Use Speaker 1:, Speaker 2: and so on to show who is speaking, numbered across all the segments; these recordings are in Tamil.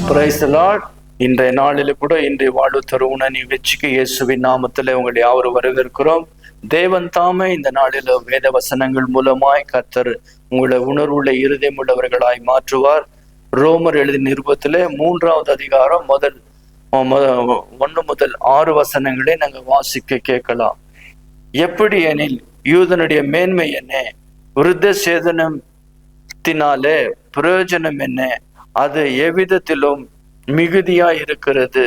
Speaker 1: Praise the Lord. இன்றைய நாளில் கூட இன்றைய வாழ்வு தருண நிகழ்ச்சிக்கு இயேசுவின் நாமத்திலே உங்களை யாவரும் வரவேற்கிறோம். தேவன் தாமே இந்த நாளில் வேத வசனங்கள் மூலமாய் கர்த்தர் உங்களை உணர்வுள்ள இருதயம் உள்ளவர்களாய் மாற்றுவார். ரோமர் எழுதிய நிருபத்திலே 3வது அதிகாரம் 1 முதல் 6 வசனங்களை நாங்கள் வாசிக்க கேட்கலாம். எப்படி எனில் யூதனுடைய மேன்மை என்ன, விருத்த சேதனத்தினாலே பிரயோஜனம் என்ன, அது எவ்விதத்திலும் மிகுதியாய் இருக்கிறது.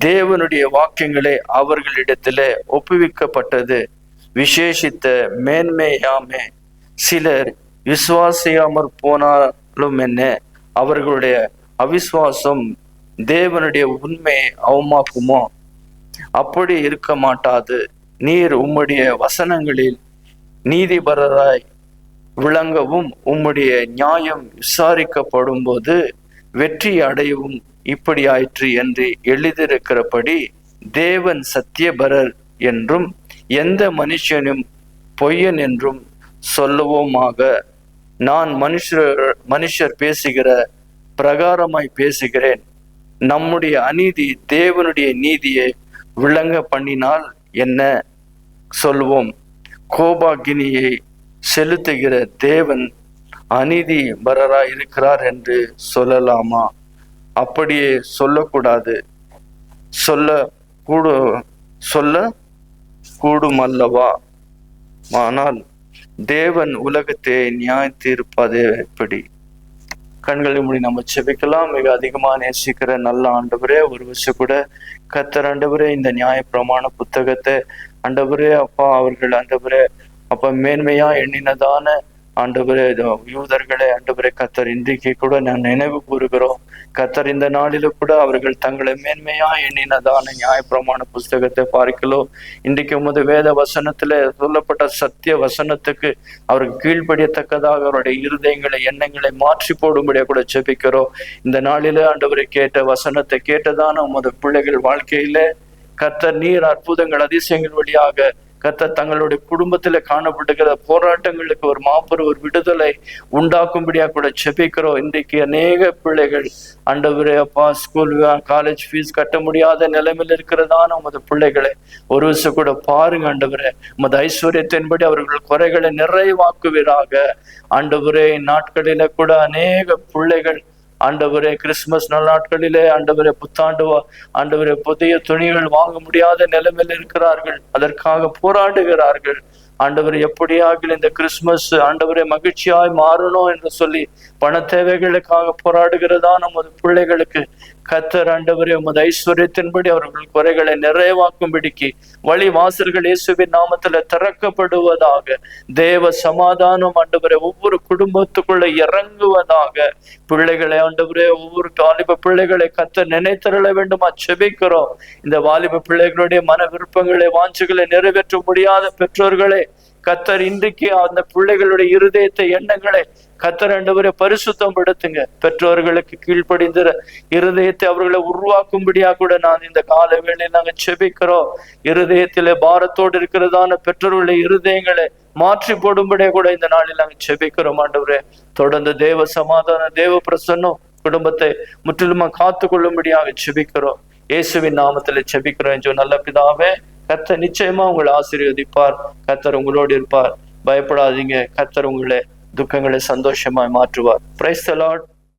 Speaker 1: தேவனுடைய வாக்கியங்களே அவர்களிடத்திலே ஒப்புவிக்கப்பட்டது, விசேஷித்த மேன்மையாமே. சிலர் விசுவாசியாமற் போனாலும் என்ன, அவர்களுடைய அவிசுவாசம் தேவனுடைய உண்மையை அவமாக்குமோ? அப்படி இருக்க மாட்டாது. நீர் உம்முடைய வசனங்களில் நீதிபரராய் விளங்கவும் உம்முடைய நியாயம் விசாரிக்கப்படும் போது வெற்றி அடையவும் இப்படி ஆயிற்று என்று எழுதியிருக்கிறபடி தேவன் சத்தியபரர் என்றும் எந்த மனுஷனும் பொய்யன் என்றும் சொல்லவுமாக. நான் மனுஷர் பேசுகிற பிரகாரமாய் பேசுகிறேன். நம்முடைய அநீதி தேவனுடைய நீதியை விளங்க பண்ணினால் என்ன சொல்வோம்? கோபாகினியை செலுத்துகிற தேவன் அநீதி பரராய் இருக்கிறார் என்று சொல்லலாமா? அப்படியே சொல்லக்கூடாது. சொல்ல கூடும் அல்லவா? ஆனால் தேவன் உலகத்தை நியாயத்தீர்ப்பது எப்படி? கண்களை மூடி நம்ம செபிக்கலாம். மிக அதிகமாக நேசிக்கிற நல்ல ஆண்டவரே, ஒரு வருஷம் கூட கர்த்தர் ஆண்டவரே இந்த நியாய பிரமாண புத்தகத்தை ஆண்டவரே அப்பா அவர்கள் ஆண்டவரே அப்ப மேன்மையா எண்ணினதான ஆண்டவரே யூதர்களை ஆண்டவரே கர்த்தர் இன்றைக்கு கூட நான் நினைவு கூறுகிறோம். கர்த்தர் இந்த நாளில கூட அவர்கள் தங்களை மேன்மையா எண்ணினதான நியாய பிரமாண புஸ்தகத்தை பார்க்கலாம். இன்றைக்கு உமது வேத வசனத்துல சொல்லப்பட்ட சத்திய வசனத்துக்கு அவருக்கு கீழ்ப்படியத்தக்கதாக அவருடைய இருதயங்களை எண்ணங்களை மாற்றி போடும்படியா கூட ஜெபிக்கிறோம். இந்த நாளில ஆண்டவரை கேட்ட வசனத்தை கேட்டதான உமது பிள்ளைகள் வாழ்க்கையில கர்த்தர் நீர் அற்புதங்கள் அதிசயங்கள் வழியாக கர்த்தர் தங்களுடைய குடும்பத்துல காணப்படுகிற போராட்டங்களுக்கு ஒரு மாபெரும் ஒரு விடுதலை உண்டாக்கும்படியா கூட ஜெபிக்கிறோம். இன்றைக்கு அநேக பிள்ளைகள் ஆண்டவரே அப்பா ஸ்கூல் காலேஜ் ஃபீஸ் கட்ட முடியாத நிலைமையில் இருக்கிறதான உமது பிள்ளைகளை ஒரு வருஷம் கூட பாருங்க ஆண்டவரே. உமது ஐஸ்வர்யத்தின்படி அவர்கள் குறைகளை நிறைவாக்குவீராக. ஆண்டவரே நாட்களில கூட அநேக பிள்ளைகள் ஆண்டவரே கிறிஸ்துமஸ் நாட்களிலே ஆண்டவரே புத்தாண்டு ஆண்டவரே புதிய துணிகள் வாங்க முடியாத நிலைமையில் இருக்கிறார்கள். அதற்காக போராடுகிறார்கள். ஆண்டவர் எப்படியாக இந்த கிறிஸ்துமஸ் ஆண்டவரே மகிழ்ச்சியாய் மாறணும் என்று சொல்லி பண தேவைகளுக்காக போராடுகிறதா நமது பிள்ளைகளுக்கு கர்த்தர் ஆண்டவரே உமது ஐஸ்வர்யத்தின்படி அவர்கள் குறைகளை நிறைவாக்கும்படிக்கு வழி வாசல்கள் இயேசுவின் நாமத்துல திறக்கப்படுவதாக. தேவ சமாதானம் ஆண்டவரே ஒவ்வொரு குடும்பத்துக்குள்ள இறங்குவதாக. பிள்ளைகளை ஆண்டவரே ஒவ்வொரு வாலிப பிள்ளைகளை கர்த்தர் நினைத்தருள வேண்டுமா ஜெபிக்கிறோம். இந்த வாலிப பிள்ளைகளுடைய மன விருப்பங்களை வாஞ்சுகளை நிறைவேற்ற முடியாத பெற்றோர்களை கர்த்தர் இன்றைக்கு அந்த பிள்ளைகளுடைய இருதயத்தை எண்ணங்களை கர்த்தர் ஆண்டவரே பரிசுத்தம் படுத்துங்க. பெற்றோர்களுக்கு கீழ்ப்படிந்த இருதயத்தை அவர்களை உருவாக்கும்படியா கூட நான் இந்த கால வேளையில் நாங்க செபிக்கிறோம். இருதயத்திலே பாரத்தோடு இருக்கிறதான பெற்றோர்களுடைய இருதயங்களை மாற்றி போடும்படியா கூட இந்த நாளில் நாங்க செபிக்கிறோம். ஆண்டவரே தொடர்ந்து தேவ சமாதான தேவ பிரசன்னம் குடும்பத்தை முற்றிலுமா காத்து கொள்ளும்படியாக செபிக்கிறோம். இயேசுவின் நாமத்துல செபிக்கிறோம் நல்ல பிதாவே. கர்த்தர் நிச்சயமா உங்களை ஆசீர்வதிப்பார். கர்த்தர் உங்களோடு இருப்பார். பயப்படாதீங்க. கர்த்தர் உங்களை துக்கங்களை சந்தோஷமாய் மாற்றுவார். Praise the Lord.